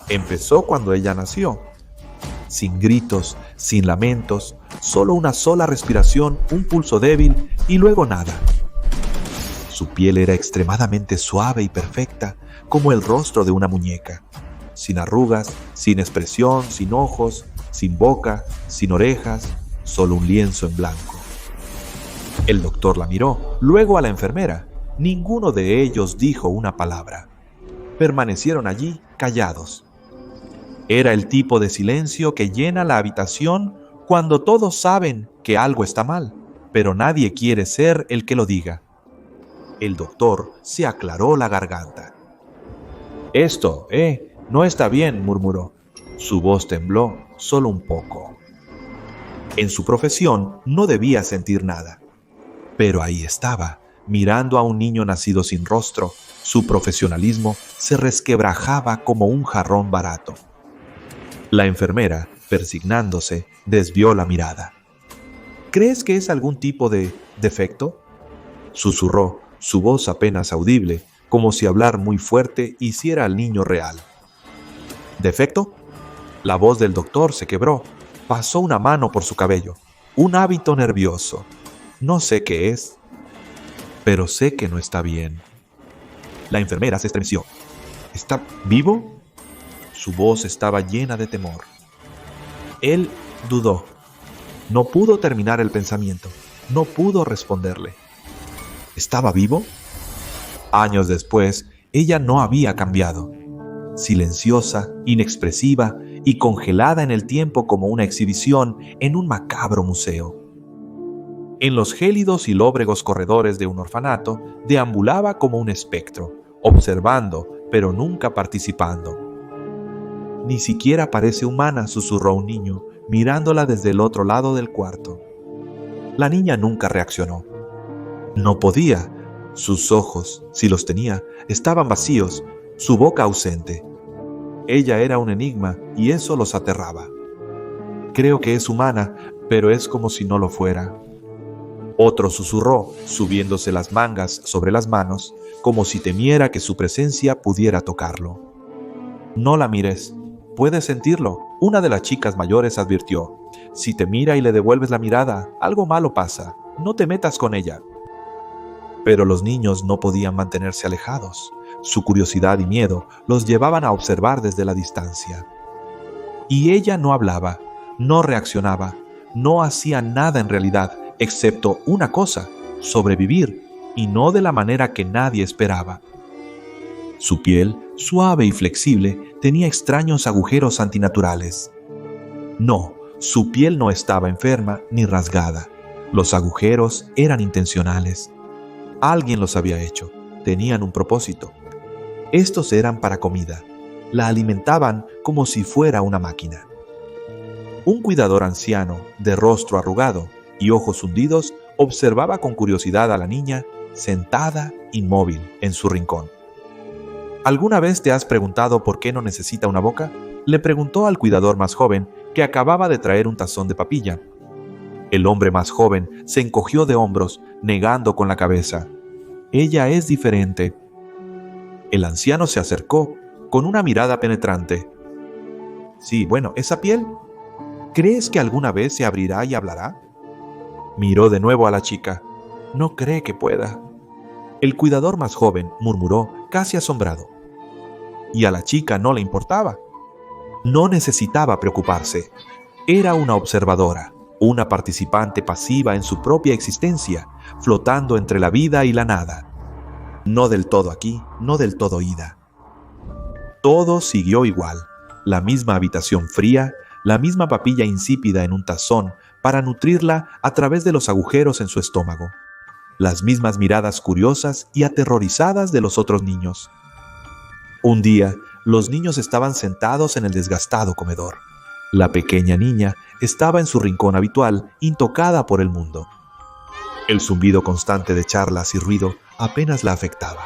Empezó cuando ella nació, sin gritos, sin lamentos, solo una sola respiración, un pulso débil y luego nada. Su piel era extremadamente suave y perfecta, como el rostro de una muñeca, sin arrugas, sin expresión, sin ojos, sin boca, sin orejas, solo un lienzo en blanco. El doctor la miró, luego a la enfermera. Ninguno de ellos dijo una palabra. Permanecieron allí callados. Era el tipo de silencio que llena la habitación cuando todos saben que algo está mal, pero nadie quiere ser el que lo diga. El doctor se aclaró la garganta. «Esto, no está bien», murmuró. Su voz tembló solo un poco. En su profesión no debía sentir nada. Pero ahí estaba, mirando a un niño nacido sin rostro. Su profesionalismo se resquebrajaba como un jarrón barato. La enfermera, persignándose, desvió la mirada. «¿Crees que es algún tipo de defecto?», susurró, su voz apenas audible, como si hablar muy fuerte hiciera al niño real. «¿Defecto?». La voz del doctor se quebró. Pasó una mano por su cabello. Un hábito nervioso. «No sé qué es, pero sé que no está bien». La enfermera se estremeció. «¿Está vivo?». Su voz estaba llena de temor. Él dudó. No pudo terminar el pensamiento. No pudo responderle. ¿Estaba vivo? Años después, ella no había cambiado. Silenciosa, inexpresiva y congelada en el tiempo como una exhibición en un macabro museo. En los gélidos y lóbregos corredores de un orfanato, deambulaba como un espectro, observando, pero nunca participando. «Ni siquiera parece humana», susurró un niño, mirándola desde el otro lado del cuarto. La niña nunca reaccionó. No podía. Sus ojos, si los tenía, estaban vacíos, su boca ausente. Ella era un enigma y eso los aterraba. «Creo que es humana, pero es como si no lo fuera». Otro susurró, subiéndose las mangas sobre las manos, como si temiera que su presencia pudiera tocarlo. «No la mires. Puedes sentirlo», una de las chicas mayores advirtió. «Si te mira y le devuelves la mirada, algo malo pasa. No te metas con ella». Pero los niños no podían mantenerse alejados. Su curiosidad y miedo los llevaban a observar desde la distancia. Y ella no hablaba, no reaccionaba, no hacía nada en realidad, excepto una cosa: sobrevivir, y no de la manera que nadie esperaba. Su piel, suave y flexible, tenía extraños agujeros antinaturales. No, su piel no estaba enferma ni rasgada. Los agujeros eran intencionales. Alguien los había hecho. Tenían un propósito. Estos eran para comida. La alimentaban como si fuera una máquina. Un cuidador anciano, de rostro arrugado y ojos hundidos, observaba con curiosidad a la niña, sentada, inmóvil, en su rincón. «¿Alguna vez te has preguntado por qué no necesita una boca?», le preguntó al cuidador más joven, que acababa de traer un tazón de papilla. El hombre más joven se encogió de hombros, negando con la cabeza. «Ella es diferente». El anciano se acercó, con una mirada penetrante. «Sí, bueno, ¿esa piel? ¿Crees que alguna vez se abrirá y hablará?». Miró de nuevo a la chica. «No cree que pueda». El cuidador más joven murmuró, casi asombrado. Y a la chica no le importaba. No necesitaba preocuparse. Era una observadora, una participante pasiva en su propia existencia, flotando entre la vida y la nada. No del todo aquí, no del todo ida. Todo siguió igual. La misma habitación fría, la misma papilla insípida en un tazón para nutrirla a través de los agujeros en su estómago. Las mismas miradas curiosas y aterrorizadas de los otros niños. Un día, los niños estaban sentados en el desgastado comedor. La pequeña niña estaba en su rincón habitual, intocada por el mundo. El zumbido constante de charlas y ruido apenas la afectaba.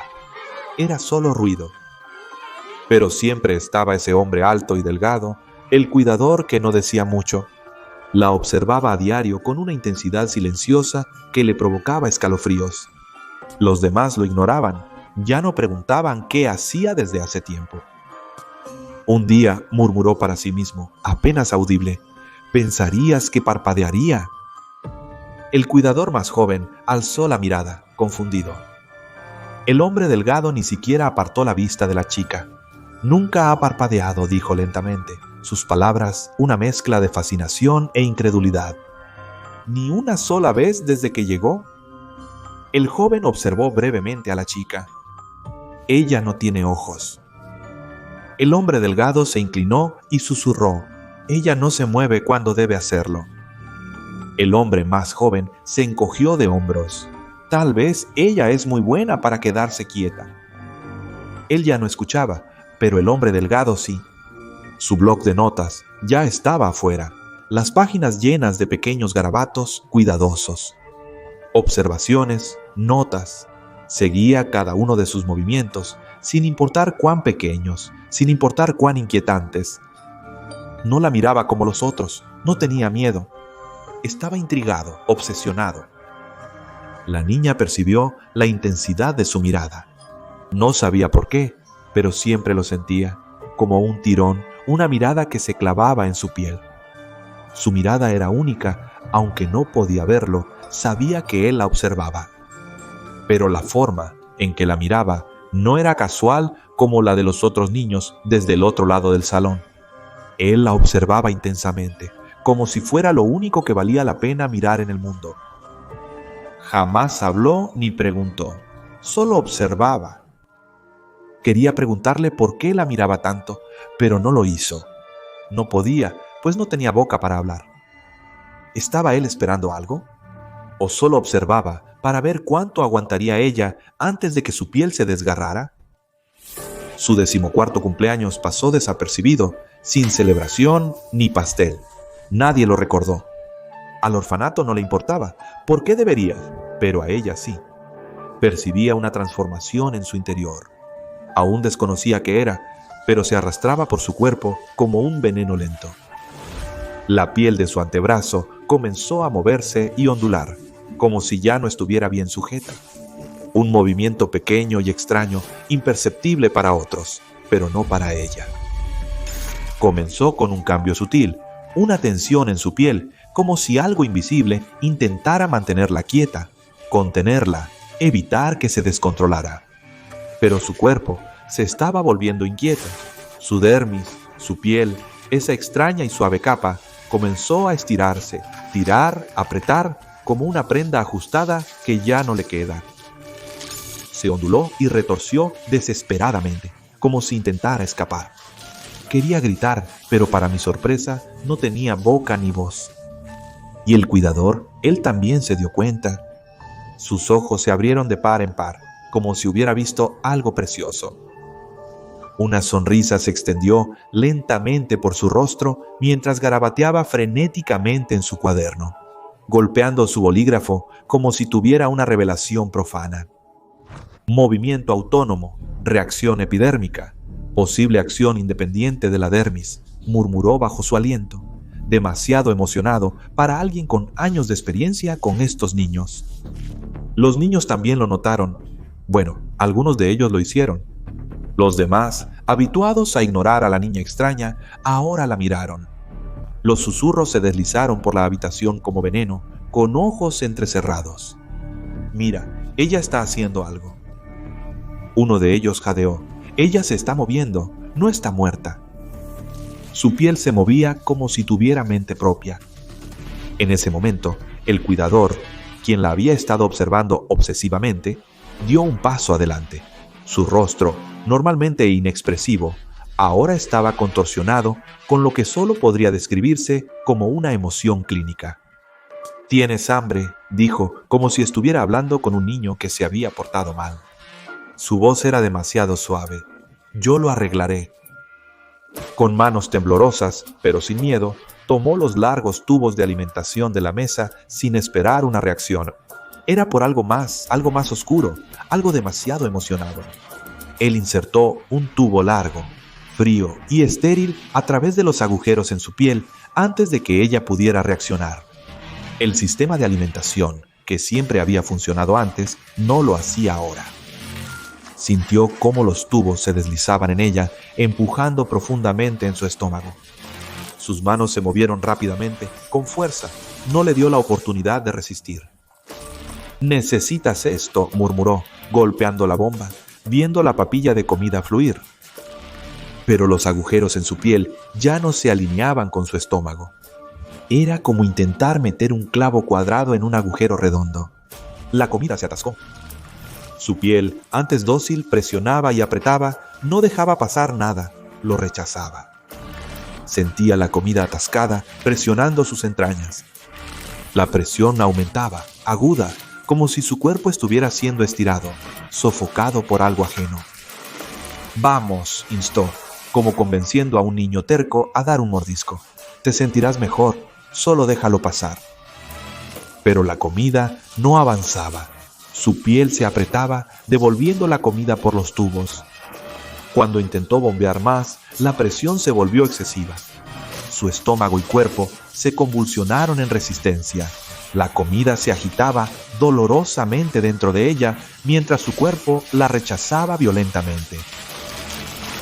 Era solo ruido. Pero siempre estaba ese hombre alto y delgado, el cuidador que no decía mucho. La observaba a diario con una intensidad silenciosa que le provocaba escalofríos. Los demás lo ignoraban, ya no preguntaban qué hacía desde hace tiempo. Un día murmuró para sí mismo, apenas audible: «¿Pensarías que parpadearía?». El cuidador más joven alzó la mirada, confundido. El hombre delgado ni siquiera apartó la vista de la chica. «Nunca ha parpadeado», dijo lentamente, sus palabras una mezcla de fascinación e incredulidad. «¿Ni una sola vez desde que llegó?». El joven observó brevemente a la chica. «Ella no tiene ojos». El hombre delgado se inclinó y susurró: «Ella no se mueve cuando debe hacerlo». El hombre más joven se encogió de hombros. «Tal vez ella es muy buena para quedarse quieta». Él ya no escuchaba, pero el hombre delgado sí. Su bloc de notas ya estaba afuera, las páginas llenas de pequeños garabatos cuidadosos. Observaciones, notas. Seguía cada uno de sus movimientos, sin importar cuán pequeños, sin importar cuán inquietantes. No la miraba como los otros, no tenía miedo. Estaba intrigado, obsesionado. La niña percibió la intensidad de su mirada. No sabía por qué, pero siempre lo sentía, como un tirón, una mirada que se clavaba en su piel. Su mirada era única, aunque no podía verlo, sabía que él la observaba. Pero la forma en que la miraba no era casual como la de los otros niños desde el otro lado del salón. Él la observaba intensamente, como si fuera lo único que valía la pena mirar en el mundo. Jamás habló ni preguntó, solo observaba. Quería preguntarle por qué la miraba tanto, pero no lo hizo. No podía, pues no tenía boca para hablar. ¿Estaba él esperando algo? ¿O solo observaba para ver cuánto aguantaría ella antes de que su piel se desgarrara? Su 14º cumpleaños pasó desapercibido, sin celebración ni pastel. Nadie lo recordó. Al orfanato no le importaba. ¿Por qué debería? Pero a ella sí. Percibía una transformación en su interior. Aún desconocía qué era, pero se arrastraba por su cuerpo como un veneno lento. La piel de su antebrazo comenzó a moverse y ondular, como si ya no estuviera bien sujeta. Un movimiento pequeño y extraño, imperceptible para otros, pero no para ella. Comenzó con un cambio sutil, una tensión en su piel, como si algo invisible intentara mantenerla quieta, contenerla, evitar que se descontrolara. Pero su cuerpo se estaba volviendo inquieto. Su dermis, su piel, esa extraña y suave capa, comenzó a estirarse, tirar, apretar, como una prenda ajustada que ya no le queda. Se onduló y retorció desesperadamente, como si intentara escapar. Quería gritar, pero para mi sorpresa no tenía boca ni voz. Y el cuidador, él también se dio cuenta. Sus ojos se abrieron de par en par, como si hubiera visto algo precioso. Una sonrisa se extendió lentamente por su rostro mientras garabateaba frenéticamente en su cuaderno, golpeando su bolígrafo como si tuviera una revelación profana. Movimiento autónomo, reacción epidérmica, posible acción independiente de la dermis, murmuró bajo su aliento, demasiado emocionado para alguien con años de experiencia con estos niños. Los niños también lo notaron. Bueno, algunos de ellos lo hicieron. Los demás, habituados a ignorar a la niña extraña, ahora la miraron. Los susurros se deslizaron por la habitación como veneno, con ojos entrecerrados. «Mira, ella está haciendo algo». Uno de ellos jadeó. «Ella se está moviendo, no está muerta». Su piel se movía como si tuviera mente propia. En ese momento, el cuidador, quien la había estado observando obsesivamente, dio un paso adelante. Su rostro, normalmente inexpresivo, ahora estaba contorsionado con lo que solo podría describirse como una emoción clínica. «¿Tienes hambre?», dijo, como si estuviera hablando con un niño que se había portado mal. Su voz era demasiado suave. «Yo lo arreglaré». Con manos temblorosas, pero sin miedo, tomó los largos tubos de alimentación de la mesa sin esperar una reacción. Era por algo más oscuro, algo demasiado emocionado. Él insertó un tubo largo, frío y estéril a través de los agujeros en su piel antes de que ella pudiera reaccionar. El sistema de alimentación, que siempre había funcionado antes, no lo hacía ahora. Sintió cómo los tubos se deslizaban en ella, empujando profundamente en su estómago. Sus manos se movieron rápidamente, con fuerza. No le dio la oportunidad de resistir. «Necesitas esto», murmuró, golpeando la bomba, viendo la papilla de comida fluir. Pero los agujeros en su piel ya no se alineaban con su estómago. Era como intentar meter un clavo cuadrado en un agujero redondo. La comida se atascó. Su piel, antes dócil, presionaba y apretaba, no dejaba pasar nada, lo rechazaba. Sentía la comida atascada, presionando sus entrañas. La presión aumentaba, aguda, como si su cuerpo estuviera siendo estirado, sofocado por algo ajeno. «Vamos», instó, como convenciendo a un niño terco a dar un mordisco. «Te sentirás mejor, solo déjalo pasar». Pero la comida no avanzaba. Su piel se apretaba, devolviendo la comida por los tubos. Cuando intentó bombear más, la presión se volvió excesiva. Su estómago y cuerpo se convulsionaron en resistencia. La comida se agitaba dolorosamente dentro de ella, mientras su cuerpo la rechazaba violentamente.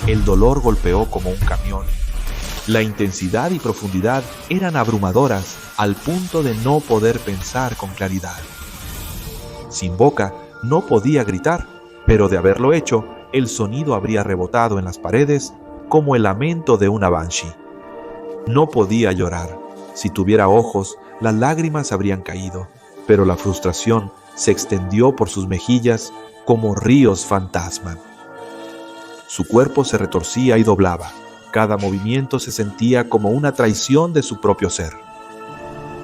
El dolor golpeó como un camión. La intensidad y profundidad eran abrumadoras, al punto de no poder pensar con claridad. Sin boca, no podía gritar, pero de haberlo hecho, el sonido habría rebotado en las paredes como el lamento de una banshee. No podía llorar. Si tuviera ojos, las lágrimas habrían caído, pero la frustración se extendió por sus mejillas como ríos fantasma. Su cuerpo se retorcía y doblaba. Cada movimiento se sentía como una traición de su propio ser.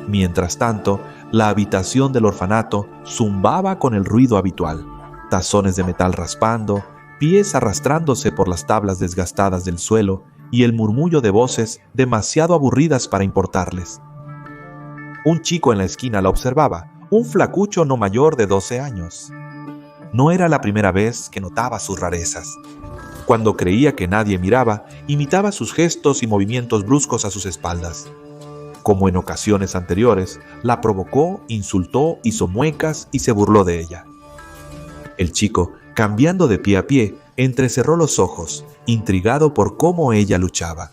Mientras tanto, la habitación del orfanato zumbaba con el ruido habitual. Tazones de metal raspando, pies arrastrándose por las tablas desgastadas del suelo y el murmullo de voces demasiado aburridas para importarles. Un chico en la esquina la observaba, un flacucho no mayor de 12 años. No era la primera vez que notaba sus rarezas. Cuando creía que nadie miraba, imitaba sus gestos y movimientos bruscos a sus espaldas. Como en ocasiones anteriores, la provocó, insultó, hizo muecas y se burló de ella. El chico, cambiando de pie a pie, entrecerró los ojos, intrigado por cómo ella luchaba.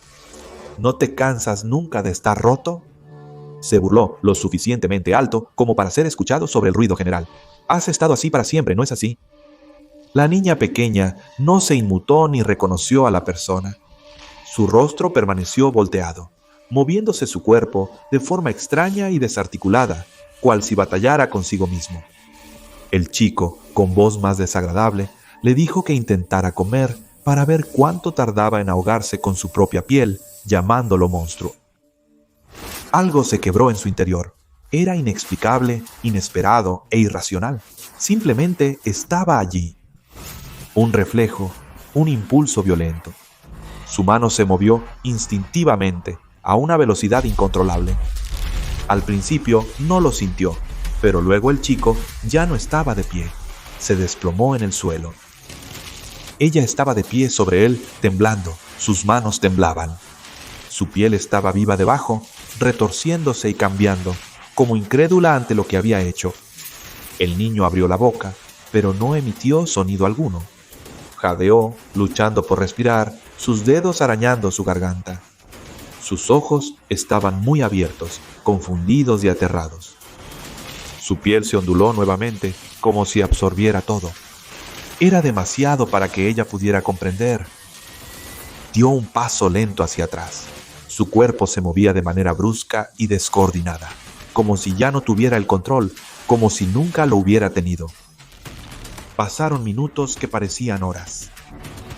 «¿No te cansas nunca de estar roto?», se burló lo suficientemente alto como para ser escuchado sobre el ruido general. «Has estado así para siempre, ¿no es así?». La niña pequeña no se inmutó ni reconoció a la persona. Su rostro permaneció volteado, moviéndose su cuerpo de forma extraña y desarticulada, cual si batallara consigo mismo. El chico, con voz más desagradable, le dijo que intentara comer para ver cuánto tardaba en ahogarse con su propia piel, llamándolo monstruo. Algo se quebró en su interior. Era inexplicable, inesperado e irracional. Simplemente estaba allí. Un reflejo, un impulso violento. Su mano se movió instintivamente, a una velocidad incontrolable. Al principio no lo sintió, pero luego el chico ya no estaba de pie. Se desplomó en el suelo. Ella estaba de pie sobre él, temblando. Sus manos temblaban. Su piel estaba viva debajo, retorciéndose y cambiando, como incrédula ante lo que había hecho. El niño abrió la boca, pero no emitió sonido alguno. Jadeó, luchando por respirar, sus dedos arañando su garganta. Sus ojos estaban muy abiertos, confundidos y aterrados. Su piel se onduló nuevamente, como si absorbiera todo. Era demasiado para que ella pudiera comprender. Dio un paso lento hacia atrás. Su cuerpo se movía de manera brusca y descoordinada, como si ya no tuviera el control, como si nunca lo hubiera tenido. Pasaron minutos que parecían horas.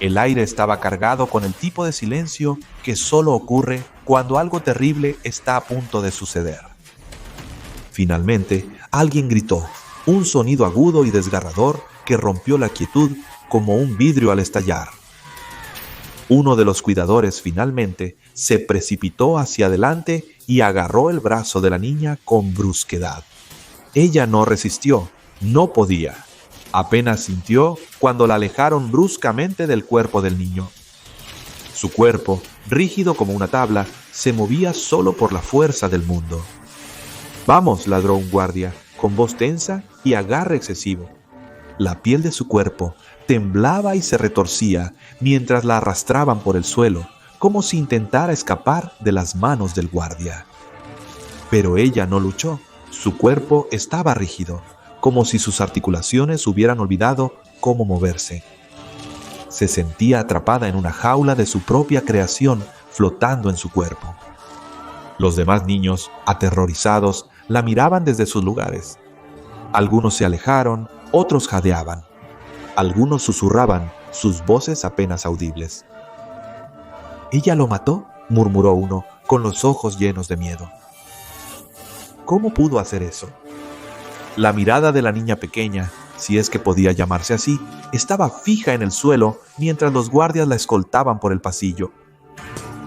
El aire estaba cargado con el tipo de silencio que solo ocurre cuando algo terrible está a punto de suceder. Finalmente, alguien gritó, un sonido agudo y desgarrador que rompió la quietud como un vidrio al estallar. Uno de los cuidadores finalmente se precipitó hacia adelante y agarró el brazo de la niña con brusquedad. Ella no resistió, no podía. Apenas sintió cuando la alejaron bruscamente del cuerpo del niño. Su cuerpo, rígido como una tabla, se movía solo por la fuerza del mundo. «Vamos», ladró un guardia, con voz tensa y agarre excesivo. La piel de su cuerpo, temblaba y se retorcía mientras la arrastraban por el suelo, como si intentara escapar de las manos del guardia. Pero ella no luchó. Su cuerpo estaba rígido, como si sus articulaciones hubieran olvidado cómo moverse. Se sentía atrapada en una jaula de su propia creación, flotando en su cuerpo. Los demás niños, aterrorizados, la miraban desde sus lugares. Algunos se alejaron, otros jadeaban. Algunos susurraban, sus voces apenas audibles. «¿Ella lo mató?», murmuró uno, con los ojos llenos de miedo. ¿Cómo pudo hacer eso? La mirada de la niña pequeña, si es que podía llamarse así, estaba fija en el suelo mientras los guardias la escoltaban por el pasillo.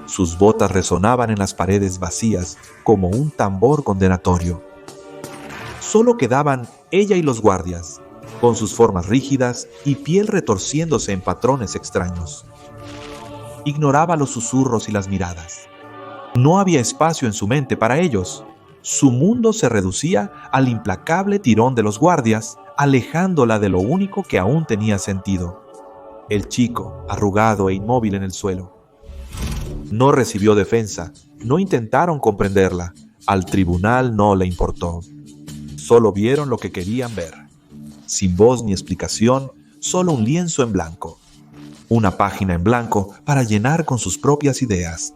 Sus botas resonaban en las paredes vacías como un tambor condenatorio. Solo quedaban ella y los guardias, con sus formas rígidas y piel retorciéndose en patrones extraños. Ignoraba los susurros y las miradas. No había espacio en su mente para ellos. Su mundo se reducía al implacable tirón de los guardias, alejándola de lo único que aún tenía sentido: el chico, arrugado e inmóvil en el suelo. No recibió defensa, no intentaron comprenderla, al tribunal no le importó. Solo vieron lo que querían ver. Sin voz ni explicación, solo un lienzo en blanco. Una página en blanco para llenar con sus propias ideas.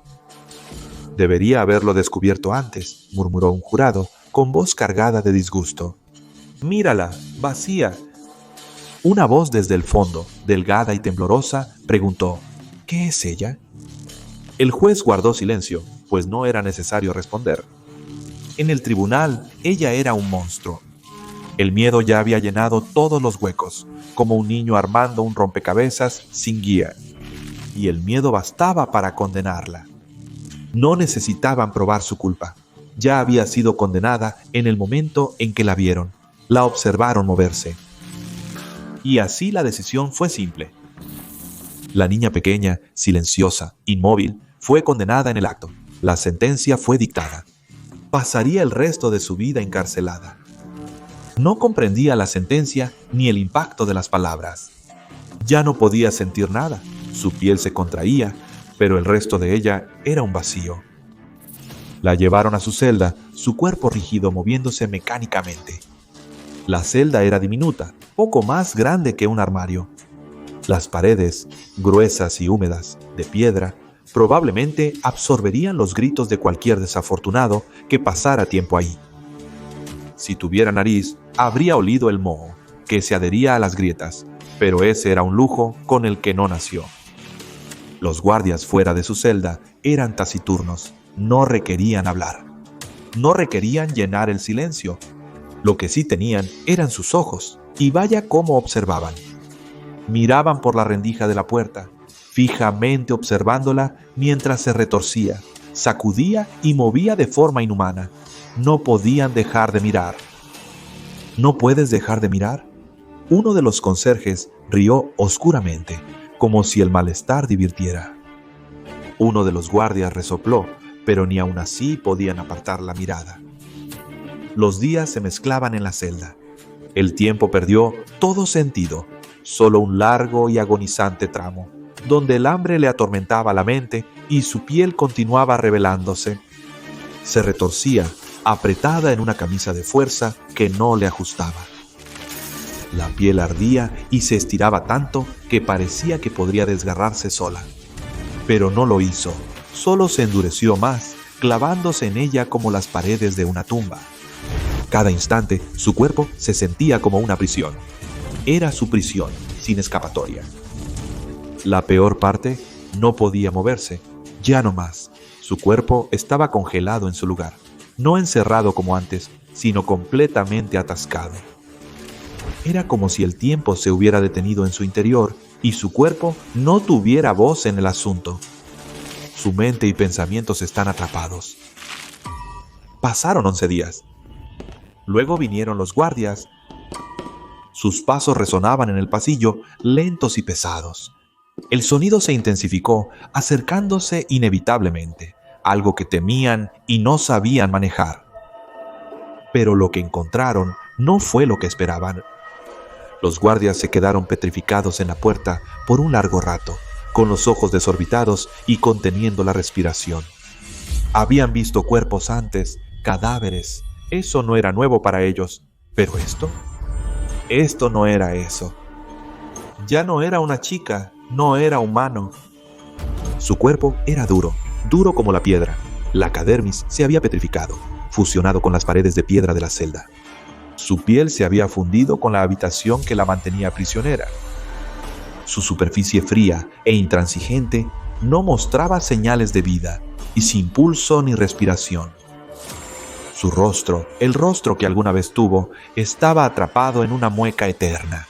«Debería haberlo descubierto antes», murmuró un jurado, con voz cargada de disgusto. «Mírala, vacía». Una voz desde el fondo, delgada y temblorosa, preguntó: «¿Qué es ella?». El juez guardó silencio, pues no era necesario responder. En el tribunal, ella era un monstruo. El miedo ya había llenado todos los huecos, como un niño armando un rompecabezas sin guía. Y el miedo bastaba para condenarla. No necesitaban probar su culpa. Ya había sido condenada en el momento en que la vieron, la observaron moverse. Y así la decisión fue simple. La niña pequeña, silenciosa, inmóvil, fue condenada en el acto. La sentencia fue dictada. Pasaría el resto de su vida encarcelada. No comprendía la sentencia ni el impacto de las palabras. Ya no podía sentir nada. Su piel se contraía, pero el resto de ella era un vacío. La llevaron a su celda, su cuerpo rígido moviéndose mecánicamente. La celda era diminuta, poco más grande que un armario. Las paredes, gruesas y húmedas, de piedra, probablemente absorberían los gritos de cualquier desafortunado que pasara tiempo ahí. Si tuviera nariz, habría olido el moho, que se adhería a las grietas, pero ese era un lujo con el que no nació. Los guardias fuera de su celda eran taciturnos, no requerían hablar. No requerían llenar el silencio. Lo que sí tenían eran sus ojos, y vaya cómo observaban. Miraban por la rendija de la puerta, fijamente observándola mientras se retorcía, sacudía y movía de forma inhumana. No podían dejar de mirar. ¿No puedes dejar de mirar? Uno de los conserjes rió oscuramente, como si el malestar divirtiera. Uno de los guardias resopló, pero ni aun así podían apartar la mirada. Los días se mezclaban en la celda. El tiempo perdió todo sentido, solo un largo y agonizante tramo, donde el hambre le atormentaba la mente y su piel continuaba revelándose. Se retorcía, apretada en una camisa de fuerza que no le ajustaba. La piel ardía y se estiraba tanto que parecía que podría desgarrarse sola. Pero no lo hizo, solo se endureció más, clavándose en ella como las paredes de una tumba. Cada instante, su cuerpo se sentía como una prisión. Era su prisión, sin escapatoria. La peor parte, no podía moverse, ya no más. Su cuerpo estaba congelado en su lugar, no encerrado como antes, sino completamente atascado. Era como si el tiempo se hubiera detenido en su interior y su cuerpo no tuviera voz en el asunto. Su mente y pensamientos están atrapados. Pasaron 11 días. Luego vinieron los guardias. Sus pasos resonaban en el pasillo, lentos y pesados. El sonido se intensificó, acercándose inevitablemente, algo que temían y no sabían manejar. Pero lo que encontraron no fue lo que esperaban. Los guardias se quedaron petrificados en la puerta por un largo rato, con los ojos desorbitados y conteniendo la respiración. Habían visto cuerpos antes, cadáveres. Eso no era nuevo para ellos. ¿Pero esto? Esto no era eso. Ya no era una chica, no era humano. Su cuerpo era duro, duro como la piedra. La cadermis se había petrificado, fusionado con las paredes de piedra de la celda. Su piel se había fundido con la habitación que la mantenía prisionera. Su superficie fría e intransigente no mostraba señales de vida y sin pulso ni respiración. Su rostro, el rostro que alguna vez tuvo, estaba atrapado en una mueca eterna.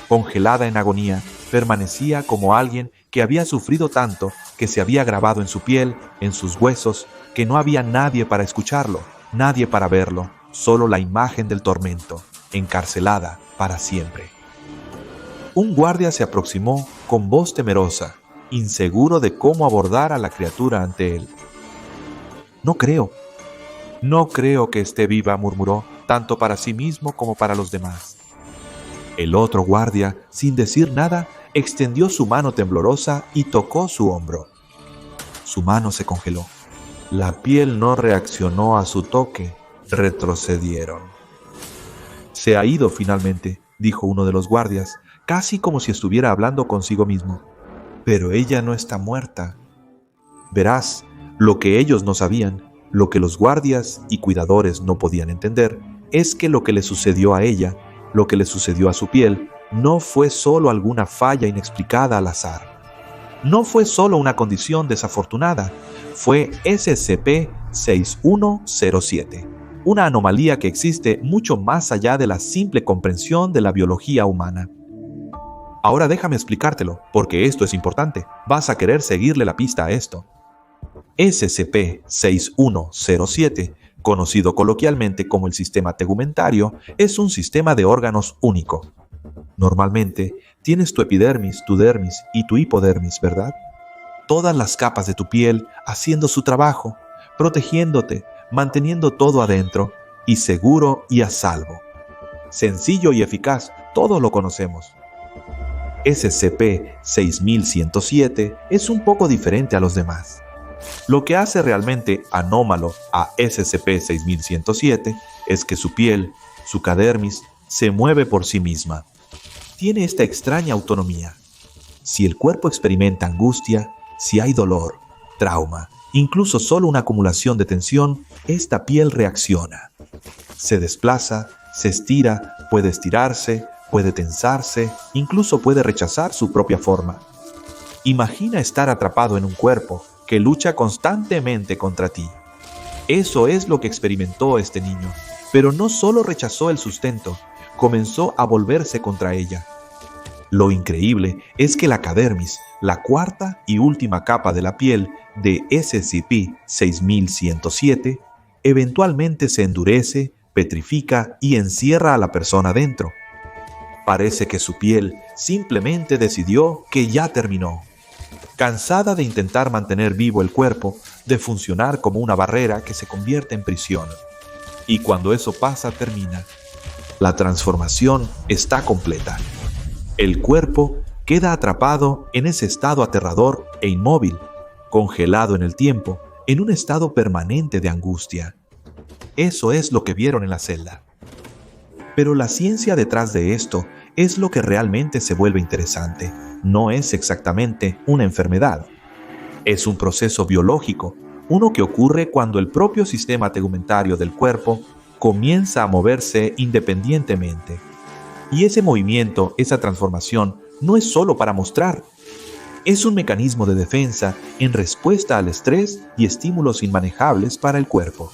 Congelada en agonía, permanecía como alguien que había sufrido tanto que se había grabado en su piel, en sus huesos, que no había nadie para escucharlo, nadie para verlo, solo la imagen del tormento, encarcelada para siempre. Un guardia se aproximó con voz temerosa, inseguro de cómo abordar a la criatura ante él. No creo que esté viva, murmuró, tanto para sí mismo como para los demás. El otro guardia, sin decir nada, extendió su mano temblorosa y tocó su hombro. Su mano se congeló. La piel no reaccionó a su toque. Retrocedieron. Se ha ido finalmente, dijo uno de los guardias, casi como si estuviera hablando consigo mismo. Pero ella no está muerta. Verás, lo que ellos no sabían, lo que los guardias y cuidadores no podían entender, es que lo que le sucedió a ella, lo que le sucedió a su piel, no fue solo alguna falla inexplicada al azar. No fue solo una condición desafortunada, fue SCP-6107, una anomalía que existe mucho más allá de la simple comprensión de la biología humana. Ahora déjame explicártelo, porque esto es importante. Vas a querer seguirle la pista a esto. SCP-6107, conocido coloquialmente como el sistema tegumentario, es un sistema de órganos único. Normalmente, tienes tu epidermis, tu dermis y tu hipodermis, ¿verdad? Todas las capas de tu piel haciendo su trabajo, protegiéndote, manteniendo todo adentro, y seguro y a salvo. Sencillo y eficaz, todos lo conocemos. SCP-6107 es un poco diferente a los demás. Lo que hace realmente anómalo a SCP-6107 es que su piel, su cadermis, se mueve por sí misma. Tiene esta extraña autonomía. Si el cuerpo experimenta angustia, si hay dolor, trauma, incluso solo una acumulación de tensión, esta piel reacciona. Se desplaza, se estira, puede estirarse, puede tensarse, incluso puede rechazar su propia forma. Imagina estar atrapado en un cuerpo que lucha constantemente contra ti. Eso es lo que experimentó este niño, pero no solo rechazó el sustento, comenzó a volverse contra ella. Lo increíble es que la cadermis, la cuarta y última capa de la piel de SCP-6107, eventualmente se endurece, petrifica y encierra a la persona dentro. Parece que su piel simplemente decidió que ya terminó. Cansada de intentar mantener vivo el cuerpo, de funcionar como una barrera que se convierte en prisión. Y cuando eso pasa, termina. La transformación está completa. El cuerpo queda atrapado en ese estado aterrador e inmóvil, congelado en el tiempo, en un estado permanente de angustia. Eso es lo que vieron en la celda. Pero la ciencia detrás de esto es lo que realmente se vuelve interesante. No es exactamente una enfermedad. Es un proceso biológico, uno que ocurre cuando el propio sistema tegumentario del cuerpo comienza a moverse independientemente. Y ese movimiento, esa transformación, no es solo para mostrar. Es un mecanismo de defensa en respuesta al estrés y estímulos inmanejables para el cuerpo.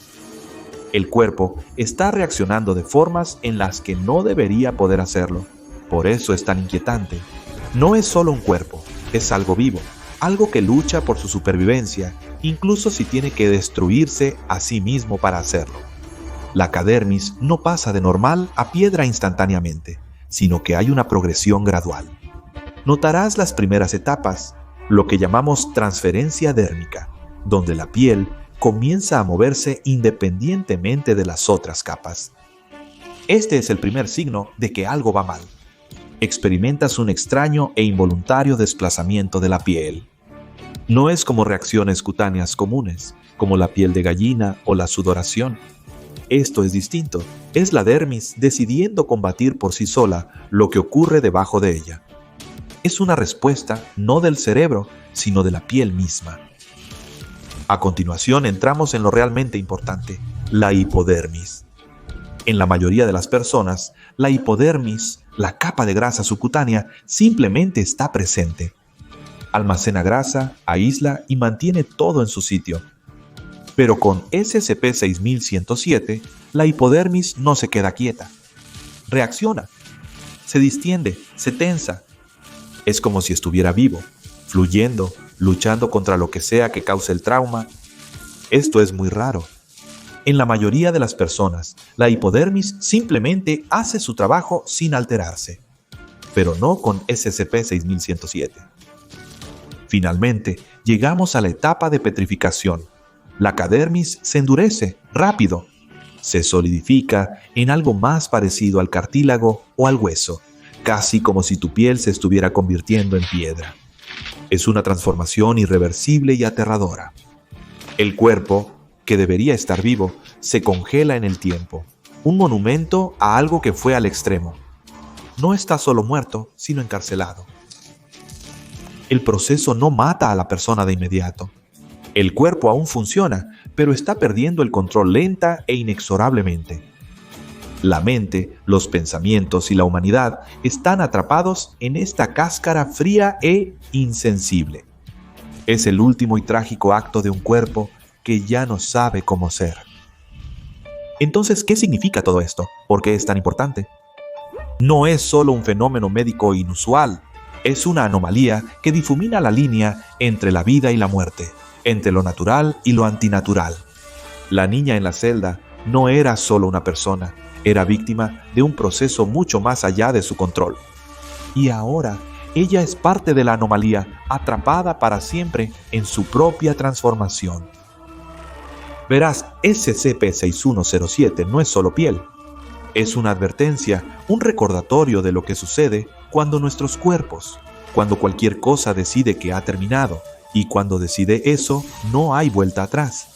El cuerpo está reaccionando de formas en las que no debería poder hacerlo. Por eso es tan inquietante. No es solo un cuerpo, es algo vivo, algo que lucha por su supervivencia, incluso si tiene que destruirse a sí mismo para hacerlo. La cadermis no pasa de normal a piedra instantáneamente, sino que hay una progresión gradual. Notarás las primeras etapas, lo que llamamos transferencia dérmica, donde la piel comienza a moverse independientemente de las otras capas. Este es el primer signo de que algo va mal. experimentas un extraño e involuntario desplazamiento de la piel. No es como reacciones cutáneas comunes, como la piel de gallina o la sudoración. Esto es distinto. Es la dermis decidiendo combatir por sí sola lo que ocurre debajo de ella. Es una respuesta no del cerebro, sino de la piel misma. A continuación entramos en lo realmente importante, la hipodermis. En la mayoría de las personas, la hipodermis, la capa de grasa subcutánea, simplemente está presente. Almacena grasa, aísla y mantiene todo en su sitio. Pero con SCP-6107, la hipodermis no se queda quieta. Reacciona, se distiende, se tensa. Es como si estuviera vivo, fluyendo, luchando contra lo que sea que cause el trauma. Esto es muy raro. En la mayoría de las personas, la hipodermis simplemente hace su trabajo sin alterarse, pero no con SCP-6107. Finalmente, llegamos a la etapa de petrificación. La cadermis se endurece rápido, se solidifica en algo más parecido al cartílago o al hueso, casi como si tu piel se estuviera convirtiendo en piedra. Es una transformación irreversible y aterradora. El cuerpo, que debería estar vivo, se congela en el tiempo, un monumento a algo que fue al extremo. No está solo muerto, sino encarcelado. El proceso no mata a la persona de inmediato. El cuerpo aún funciona, pero está perdiendo el control lenta e inexorablemente. La mente, los pensamientos y la humanidad están atrapados en esta cáscara fría e insensible. Es el último y trágico acto de un cuerpo que ya no sabe cómo ser. Entonces, ¿qué significa todo esto? ¿Por qué es tan importante? No es solo un fenómeno médico inusual, es una anomalía que difumina la línea entre la vida y la muerte, entre lo natural y lo antinatural. La niña en la celda no era solo una persona, era víctima de un proceso mucho más allá de su control. Y ahora, ella es parte de la anomalía, atrapada para siempre en su propia transformación. Verás, SCP-6107 no es solo piel. Es una advertencia, un recordatorio de lo que sucede cuando nuestros cuerpos, cuando cualquier cosa decide que ha terminado, y cuando decide eso, no hay vuelta atrás.